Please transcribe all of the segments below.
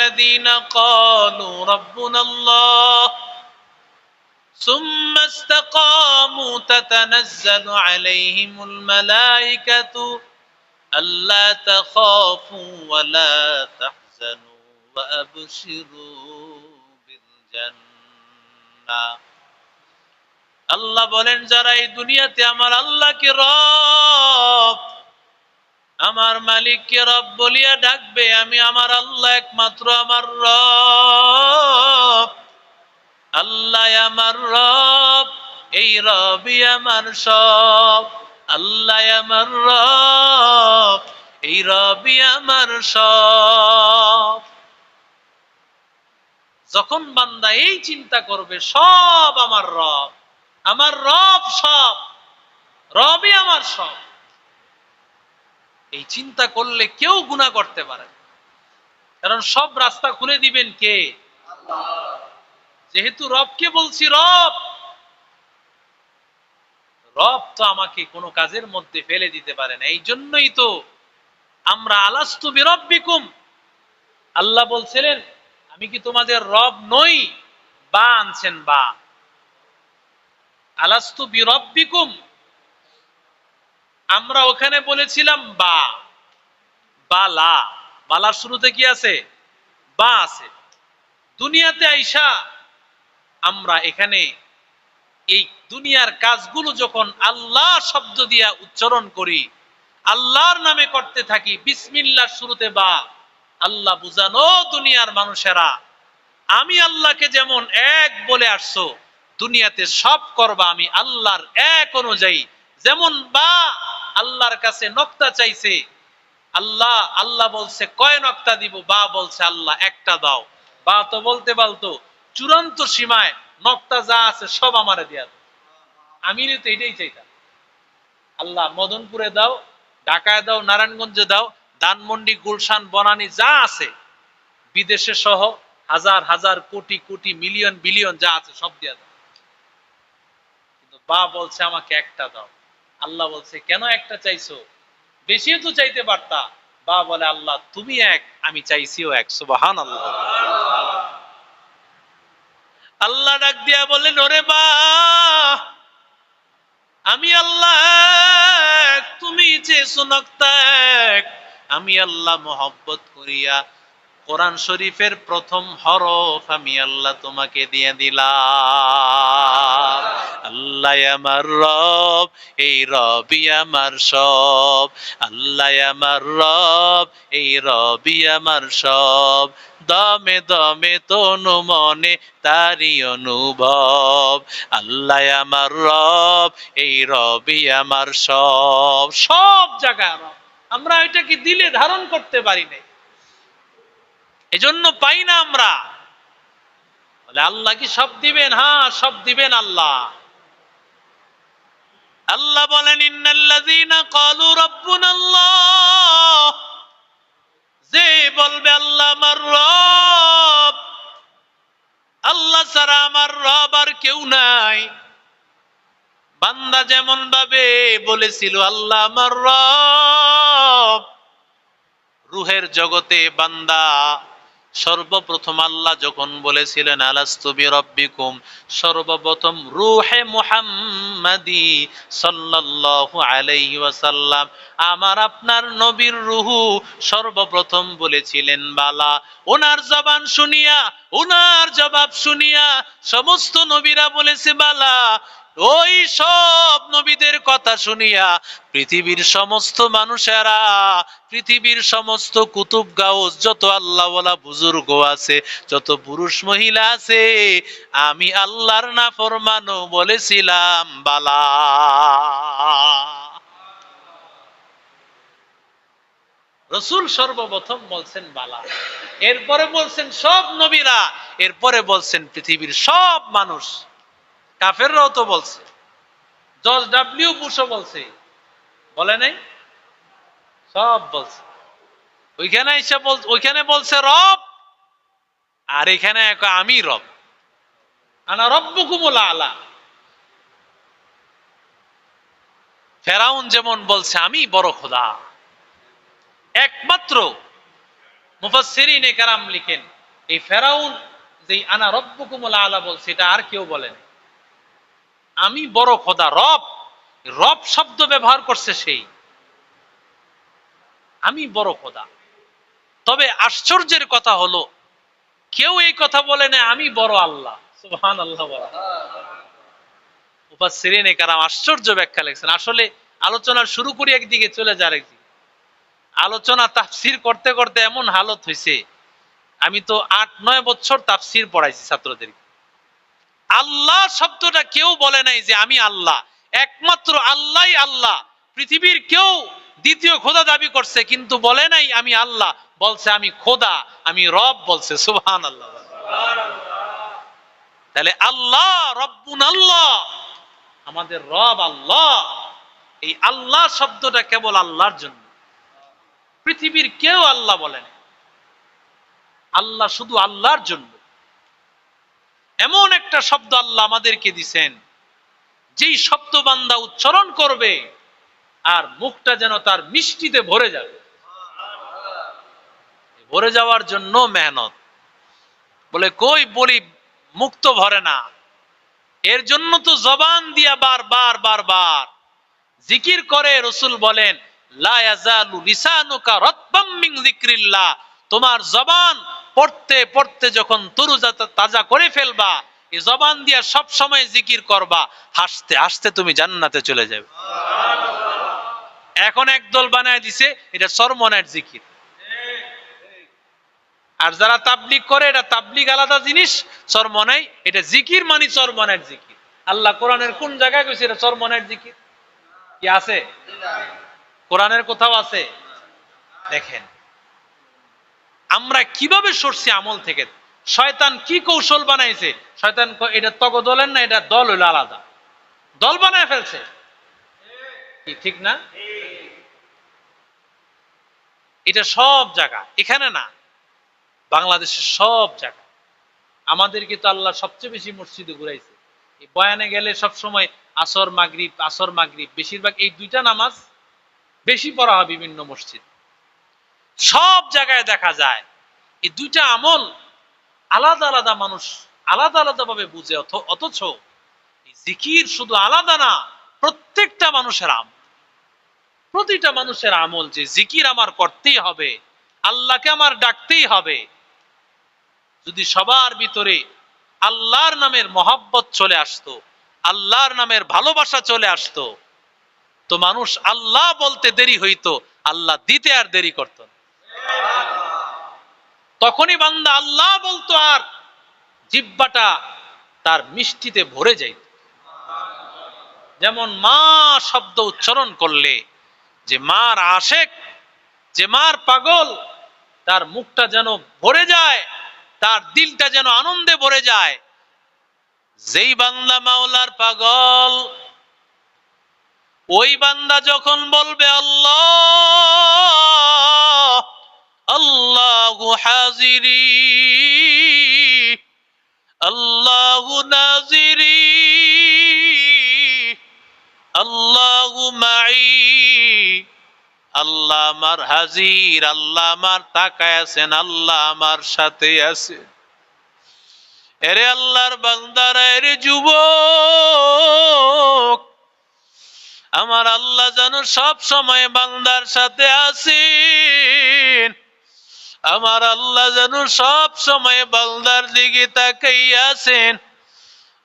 الذين قالوا ربنا الله ثم استقاموا تتنزل عليهم الملائكة ألا تخافوا ولا تحزنوا وأبشروا بالجنة আল্লাহ বলেন যারা এই দুনিয়াতে আমার আল্লাহকে রব আমার মালিককে রব বলিয়া ডাকবে আমি আমার আল্লাহ একমাত্র আমার রব আল্লাহ আমার রব এই রবই আমার সব আল্লাহ আমার রব এই রবই আমার সব যখন বান্দা এই চিন্তা করবে সব আমার রব সব রবই আমার সব এই চিন্তা করলে কেউ গুনাহ করতে পারে কারণ সব রাস্তা খুলে দিবেন কে আল্লাহ যেহেতু রবকে বলছি রব তো আমাকে কোনো কাজের মধ্যে ফেলে দিতে পারে না এই জন্যই তো আমরা আলাস্তু বিরব্বিকুম আল্লাহ বলছিলেন আমি কি তোমাদের রব নই বা আনছেন বা আলাস্তু বিরব্বিকুম আমরা ওখানে বলেছিলাম বালার শুরুতে কি আছে বা আছে দুনিয়াতে আইসা আমরা এখানে এই দুনিয়ার কাজগুলো যখন আল্লাহ শব্দ দিয়া উচ্চারণ করি আল্লাহর নামে করতে থাকি বিসমিল্লাহর শুরুতে বা আল্লাহ বুঝানো দুনিয়ার মানুষেরা আমি আল্লাহকে যেমন এক বলে আসছো দুনিয়াতে সব করবা আমি আল্লাহর এক অনুযায়ী যেমন বা আল্লাহর কাছে নক্তা চাইছে আল্লাহ বলছে কয় নক্তা দিব বা বলছে আল্লাহ একটা দাও বা তো বলতে বলতো চূড়ান্ত সীমায় নক্তা যা আছে সব আমারে দিয়া দাও আমি তো এটাই চাইতাম আল্লাহ মদনপুরে দাও ঢাকায় দাও নারায়ণগঞ্জে দাও ধানমন্ডি গুলশান বনানী যা আছে বিদেশে সহ হাজার হাজার কোটি কোটি মিলিয়ন বিলিয়ন যা আছে সব দিয়া দাও কিন্তু বা বলছে আমাকে একটা দাও আল্লাহ বলছে কেন একটা চাইছো বেশি তো চাইতে পারতা বা বলে আল্লাহ তুমি এক আমি চাইছিও এক সুবহানাল্লাহ আল্লাহ ডাক দিয়া বলেন ওরে বা আমি আল্লাহ তুমি চেয়েছো নক্তা এক আমি আল্লাহ মহব্বত করিয়া কোরআন শরীফের প্রথম হরফ আমি আল্লাহ তোমাকে দিয়ে দিলাম আল্লাহ আমার রব এই রবই আমার সব আল্লাহ আমার রব এই রবই আমার সব দমে দমে তনু মনে তারি অনুভব আল্লাহ আমার রব এই রবই আমার সব জায়গায় আমরা এটা কি দিলে ধারণ করতে পারি না এজন্য পাই না আমরা বলে আল্লাহ কি সব দিবেন হ্যাঁ সব দিবেন আল্লাহ বলেন ইন্নাল্লাযীনা ক্বালু রাব্বুনাল্লাহ যে বলবে আল্লাহ আমার রব আল্লাহ ছাড়া আমার রব আর কেউ নাই বান্দা যেমন ভাবে বলেছিল আল্লাহ আমার রব রূহের জগতে বান্দা সর্বপ্রথম আল্লাহ যখন বলেছিলেন আলাস্তু বিরব্বিকুম সর্বপ্রথম রূহে মুহাম্মাদি সাল্লাল্লাহু আলাইহি ওয়াসাল্লাম আমার আপনার নবীর রূহু সর্বপ্রথম বলেছিলেন বালা ওনার জবান শুনিয়া ওনার জবাব শুনিয়া সমস্ত নবীরা বলেছে বালা ওই সব নবীদের কথা শুনিয়া পৃথিবীর সমস্ত মানুষেরা পৃথিবীর সমস্ত কুতুব গাউস যত আল্লাহওয়ালা বুজুর্গ আছে যত পুরুষ মহিলা আছে আমি আল্লাহর নাফরমানও বলেছিলাম বালা রাসূল সর্বপ্রথম বলছেন বালা এরপরে বলছেন সব নবীরা এরপরে বলছেন পৃথিবীর সব মানুষ কাফেররাও তো বলছে জর্জ ডব্লিউ বুশও বলছে বলে নাই সব বলছে ওইখানে বলছে রব আর এখানে আমি রব আনা রব্বুকুমুল আলা ফেরাউন যেমন বলছে আমি বড় খোদা একমাত্র মুফাসসিরিনে কেরাম লিখেন এই ফেরাউন যে আনা রব্বুকুমুল আলা বলছে, এটা আর কেউ বলেন, আমি বড় খোদা, রব। রব শব্দ ব্যবহার করছে সেই, আমি বড় খোদা। তবে আশ্চর্যের কথা হলো কেউ এই কথা বলে না আমি বড় আল্লাহ। সুবহানাল্লাহ। বলা মুফাসসিরিনে কেরাম আশ্চর্য ব্যাখ্যা লিখছেন। আসলে আলোচনা শুরু করি একদিকে চলে যায় আরেকদিকে। আলোচনা তাফসীর করতে করতে এমন হালত হয়েছে, আমি তো ৮-৯ বছর তাফসীর পড়াইছি ছাত্রদেরকে। আল্লাহ শব্দটা কেউ বলে নাই যে আমি আল্লাহ, একমাত্র আল্লাহই আল্লাহ। পৃথিবীর কেউ দ্বিতীয় খোদা দাবি করছে কিন্তু বলে নাই আমি আল্লাহ, বলছে আমি খোদা, আমি রব বলছে। সুবহানাল্লাহ। তাহলে আল্লাহ রব্বুন আল্লাহ, আমাদের রব আল্লাহ। এই আল্লাহ শব্দটা কেবল আল্লাহর জন্য, পৃথিবীর কেউ আল্লাহ বলেন, আল্লাহ শুধু আল্লাহর জন্য। এমন একটা শব্দ আল্লাহ আমাদেরকে দিছেন, যেই শব্দ বান্দা উচ্চারণ করবে আর মুখটা যেন তার মিষ্টিতে ভরে যাবে। ভরে যাওয়ার জন্য মেহনত। বলে কই বলি মুখ তো ভরে না, এর জন্য তো জবান দিয়া বারবার বারবার জিকির করে। রাসূল বলেন লা ইয়াজালু লিসানুকা রাতবাম মিন যিকরিল্লাহ, তোমার জবান পড়তে পড়তে যখন তরুজাতা তাজা করে ফেলবা, এই জবান দিয়া সব সময় জিকির করবা, হাসতে হাসতে তুমি জান্নাতে চলে যাবে। এখন একদল বানায় দিছে এটা চরমনের জিকির। আর যারা তাবলীগ করে, এটা তাবলীগ আলাদা জিনিস, চরমনাই এটা জিকির মানে চরমনের জিকির। আল্লাহ কোরআনের কোন জায়গায় কইছে এটা চরমনের জিকির? কি আছে কোরআনের কোথাও আছে? দেখেন আমরা কিভাবে সরছি আমল থেকে। শয়তান কি কৌশল বানাইছে, শয়তান এটা তগ দলের না, এটা দল হইলো আলাদা, দল বানায় ফেলছে। ঠিক না? এটা সব জায়গা, এখানে না, বাংলাদেশের সব জায়গা। আমাদেরকে তো আল্লাহ সবচেয়ে বেশি মসজিদে ঘুরাইছে। এই বয়ানে গেলে সব সময় আসর মাগরিব, আসর মাগরিব, বেশিরভাগ এই দুইটা নামাজ বেশি পড়া হয় বিভিন্ন মসজিদ। সব জায়গায় দেখা যায় এই দুইটা আমল আলাদা আলাদা মানুষ আলাদা আলাদা ভাবে বুঝে, অথচ জিকির শুধু আলাদা না, প্রত্যেকটা মানুষের আমল, প্রতিটা মানুষের আমল যে জিকির আমার করতেই হবে, আল্লাহকে আমার ডাকতেই হবে। যদি সবার ভিতরে আল্লাহর নামের মহব্বত চলে আসতো, আল্লাহর নামের ভালোবাসা চলে আসতো, তো মানুষ আল্লাহ বলতে দেরি হইতো, আল্লাহ দিতে আর দেরি করত না। তখনই বান্দা আল্লাহ বলতো আর জিহ্বাটা তার মিষ্টিতে ভরে যাইত। যেমন মা শব্দ উচ্চারণ করলে যে মার আশেক, যে মার পাগল, তার মুখটা যেন ভরে যায়, তার দিলটা যেন আনন্দে ভরে যায়। যেই বান্দা মাওলার পাগল, ওই বান্দা যখন বলবে আল্লাহ আল্লাহু হাজিরি আল্লাহু নাজিরি আল্লাহু মাই, আল্লাহ আমার হাজির, আল্লাহ আমার তাকায় আছেন, আল্লাহ আমার সাথে আছে। এরে আল্লাহর বান্দারা, এরে যুবক, আমার আল্লাহ যেন সব সময় বান্দার সাথে আছেন। আমার আল্লাহ যেন সব সময় বান্দার দিকে তাকাইয়া আছেন।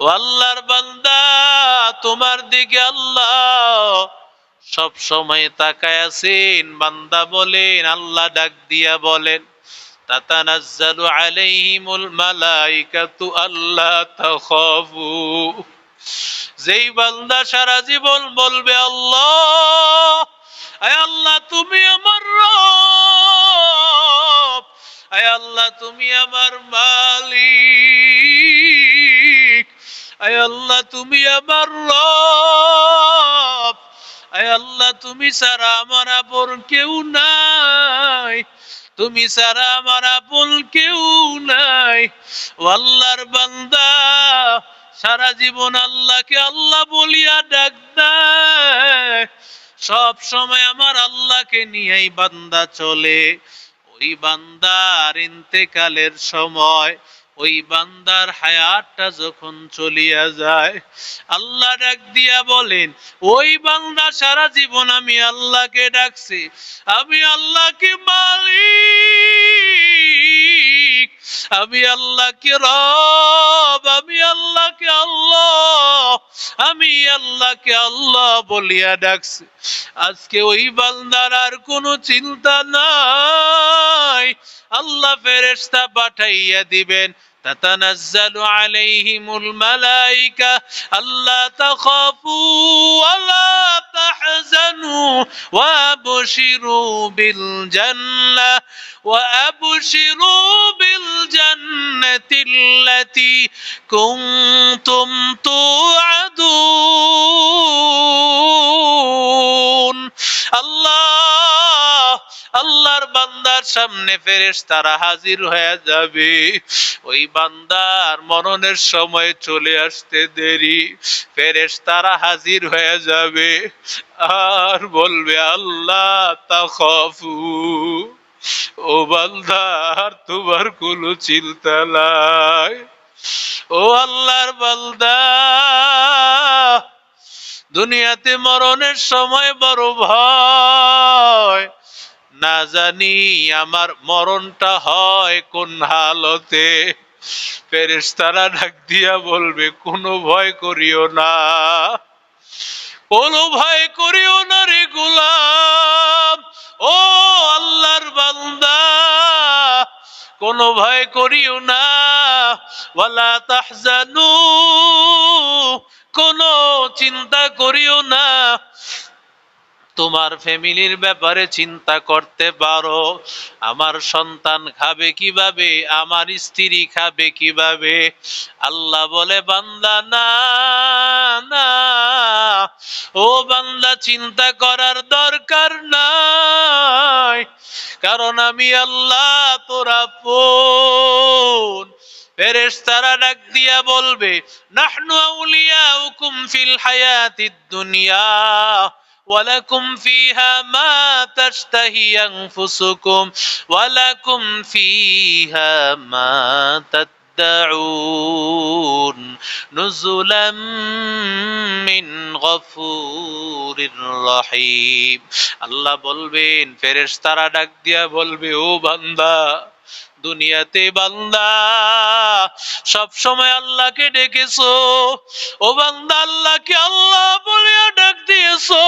ও আল্লাহর বান্দা, তোমার দিকে আল্লাহ সব সময় তাকায় আছেন। বান্দা বলেন, আল্লাহ ডাক দিয়া বলেন তাতানাজ্জালু আলাইহিমুল মালাইকাতু আল্লা তাখাফু। যেই বান্দা সারা জীবন বলবে আল্লাহ, আয় আল্লাহ তুমি আমার রব, আয় আল্লাহ তুমি আমার মালিক, আয় আল্লাহ তুমি আমার রব, আয় আল্লাহ তুমি ছাড়া আমার আপন কেউ নাই, তুমি ছাড়া আমার আপন কেউ নাই। ও আল্লাহর বান্দা সারা জীবন আল্লাহকে আল্লাহ বলিয়া ডাক দেয়, সব সময় আমার আল্লাহকে নিয়েই বান্দা চলে। ওই ওই বান্দার ইন্তেকালের সময়, ওই বান্দার হায়াতটা যখন চলিয়া যায়, আল্লাহ ডাক দিয়া বলেন, ওই বান্দা সারা জীবন আমি আল্লাহকে ডাকছি, আমি আল্লাহকে মালিক, আমি আল্লাহকে রব, আমি আল্লাহকে আল্লাহ, আমি আল্লাহকে আল্লাহ বলিয়া ডাকছি। আজকে ওই বান্দার আর কোনো চিন্তা নাই, আল্লাহ ফেরেশতা পাঠাইয়া দিবেন, تتنزل عليهم الملائكة ألا تخافوا ولا تحزنوا وأبشروا بالجنة وأبشروا بالجنة التي كنتم توعدون আল্লাহর বান্দার সামনে ফেরেশতারা হাজির হয়ে যাবে। ওই বান্দার মরণের সময় চলে আসতে দেরি, ফেরেশতারা হাজির হয়ে যাবে আর বলবে, আল্লাহ তাখাফু, ও বান্দা আর তোমার কোনো চিন্তা নাই। ও আল্লাহর বান্দা, দুনিয়াতে মরণের সময় বড় ভয়, না জানি আমার মরণটা হয় কোন হালতে। ফেরেশতারা ডাক দিয়া বলবে, কোনো ভয় করিও না, কোনো ভয় করিও না রে গোলাম, ও আল্লাহর বান্দা, কোনো ভয় করিও না, ওয়ালা তাহজানু, কোনো চিন্তা করিও না। তোমার ফ্যামিলির ব্যাপারে চিন্তা করতে পারো, আমার সন্তান খাবে কিভাবে, আমার স্ত্রী খাবে কিভাবে। আল্লাহ বলে, বান্দা না না, ও বান্দা চিন্তা করার দরকার নাই, কারণ আমি আল্লাহ তোর আপন। ফেরেশতারা ডাক দিয়া বলবে, নাহনু আউলিয়াউকুম ফিল হায়াতিদ দুনিয়া ওয়ালাকুম ফিহা মা তাশতাহি আনফুসুকুম ওয়ালাকুম ফিহা মা তাদউন নুজুলাম মিন গফুরির রহিম। আল্লাহ বলবেন, ফেরেশতারা ডাক দিয়া বলবে, ও বান্দা, দুনিয়াতে বান্দা সব সময় আল্লাহকে ডেকেছো, ও বান্দা আল্লাহকে আল্লাহ বলিয়া ডাক দিয়েছো,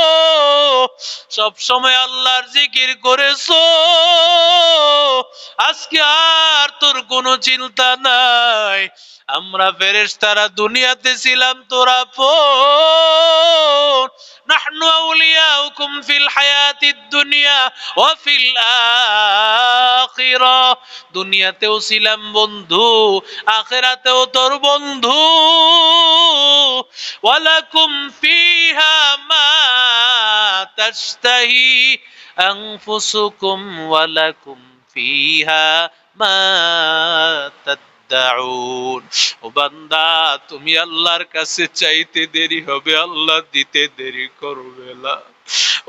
সব সময় আল্লাহর জিকির করেছো, আজকে আর তোর কোনো চিন্তা নাই। আমরা ফেরেশতারা দুনিয়াতে ছিলাম তোর আপন, নাহনু আউলিয়াউকুম ফিল হায়াতিদ দুনিয়া ওয়া ফিল আখিরা, দুনিয়াতেও ছিলাম বন্ধু, আখিরাতেও তোর বন্ধু। ওয়ালাকুম ফিহা মা তাশতাহি আনফুসুকুম ওয়ালাকুম ফিহা মা তাদউন। ও বান্দা, তুমি আল্লাহর কাছে চাইতে দেরি হবে, আল্লাহ দিতে দেরি করবে না।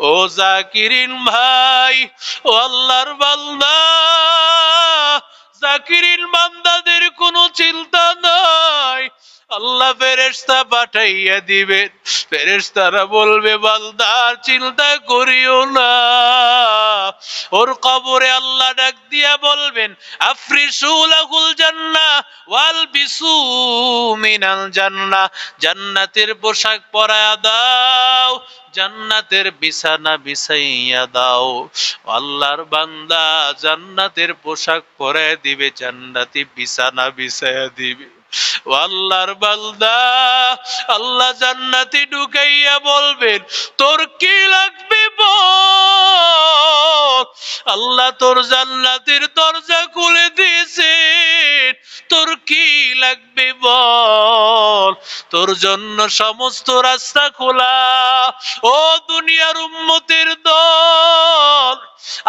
ও জাকিরিন ভাই, ও আল্লাহর বান্দা, জাকিরিন বান্দাদের কোনো চিন্তা নাই, আল্লাহ ফেরেশতা পাঠাইয়া দিবেন। ফেরেশতারা বলবে, বান্দার চিন্তা করিও না। ওর কবরে আল্লাহ ডাক দিয়া বলবেন, আফরিশু লাহুল জান্নাহ ওয়ালবিসু মিনাল জান্নাহ, জান্নাতের পোশাক পরায়া দাও, জান্নাতের বিছানা বিছাইয়া দাও। আল্লাহর বান্দা জান্নাতের পোশাক পরায় দিবে, জান্নাতি বিছানা বিছাইয়া দিবে। আল্লাহর বান্দা, আল্লাহ জান্নাতে ঢুকাইয়া বলবেন, তোর কি লাগবে বল। আল্লাহ তোর জান্নাতের দরজা খুলে দিয়েছেন, তোর কি লাগবে বল, তোর জন্য সমস্ত রাস্তা খোলা। ও দুনিয়ার উম্মতের দল,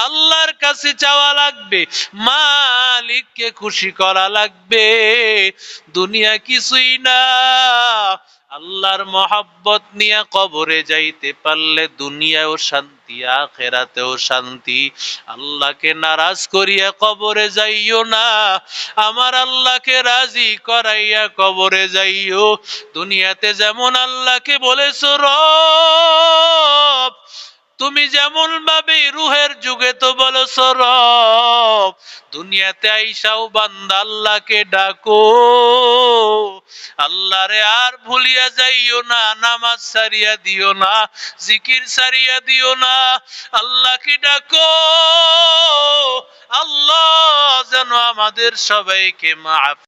আল্লাহর কাছে চাওয়া লাগবে, মালিককে খুশি করা লাগবে, দুনিয়া কিছুই না, আল্লাহর মহাব্বত নিয়ে কবরে যাইতে পারলে দুনিয়াও শান্তি, আখেরাতেও শান্তি। আল্লাহকে নারাজ করিয়া কবরে যাইও না, আমার আল্লাহকে রাজি করাইয়া কবরে যাইও। দুনিয়াতে যেমন আল্লাহকে বলেছো রব, তুমি যেমন ভাবে রুহের যুগে তো বলেছো রব, দুনিয়াতে আইসাও বান্দা আল্লাহকে ডাকো। আল্লাহরে আর ভুলিয়া যাইও না, নামাজ ছাড়িয়া দিও না, জিকির ছাড়িয়া দিও না, আল্লাহকে ডাকো। আল্লাহ যেন আমাদের সবাইকে মাফ